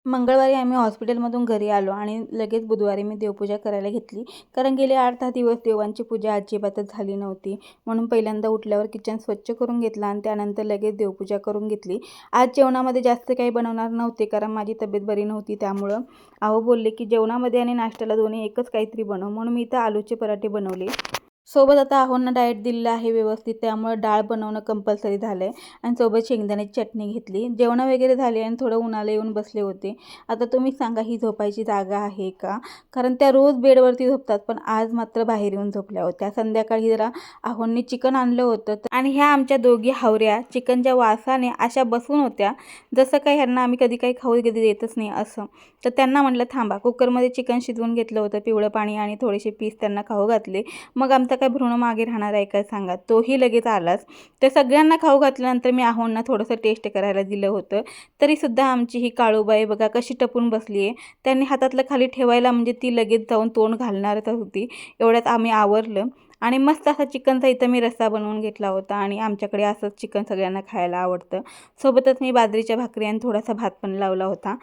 मंगळवारी आम्ही हॉस्पिटलमधून घरी आलो आणि लगेच बुधवारी मी देवपूजा करायला घेतली. कारण गेले 8-10 दिवस देवांची पूजा अजिबातच झाली नव्हती. म्हणून पहिल्यांदा उठल्यावर किचन स्वच्छ करून घेतलं आणि त्यानंतर लगेच देवपूजा करून घेतली. आज जेवणामध्ये जास्त काही बनवणार नव्हते कारण माझी तब्येत बरी नव्हती. त्यामुळं अहो बोलले की जेवणामध्ये आणि नाश्त्याला दोन्ही एकच काहीतरी बनव. म्हणून मी इथं आलूचे पराठे बनवले. सोबत आता आहोंना डाएट दिलेलं आहे व्यवस्थित, त्यामुळं डाळ बनवणं कंपल्सरी झालं आहे आणि सोबत शेंगदाण्याची चटणी घेतली. जेवणं वगैरे झाली आणि थोडं उन्हाला येऊन बसले होते. आता तुम्ही सांगा ही झोपायची जागा आहे का? कारण त्या रोज बेडवरती झोपतात, पण आज मात्र बाहेर येऊन झोपल्या होत्या. संध्याकाळी जरा आहोंनी चिकन आणलं होतं आणि ह्या आमच्या दोघी हावऱ्या चिकनच्या वासाने अशा बसून होत्या जसं काही ह्यांना आम्ही कधी काही खाऊ कधी देतच नाही असं. तर त्यांना म्हटलं थांबा, कुकरमध्ये चिकन शिजवून घेतलं होतं, पिवळं पाणी आणि थोडेसे पीस त्यांना खाऊ घातले. मग आमचा काय भ्रूण मागे राहणार आहे काय सांगा, तोही लगेच आलाच. तर सगळ्यांना खाऊ घातल्यानंतर मी आहोंना थोडंसं टेस्ट करायला दिलं होतं. तरीसुद्धा आमची ही काळूबाई बघा कशी टपून बसली आहे. त्यांनी हातातलं खाली ठेवायला म्हणजे ती लगेच जाऊन तोंड घालणारच होती. एवढ्यात आम्ही आवरलं आणि मस्त असा चिकनचा इथं मी रस्सा बनवून घेतला होता आणि आमच्याकडे असंच चिकन सगळ्यांना खायला आवडतं. सोबतच मी बाजरीच्या भाकरी आणि थोडासा भात पण लावला होता.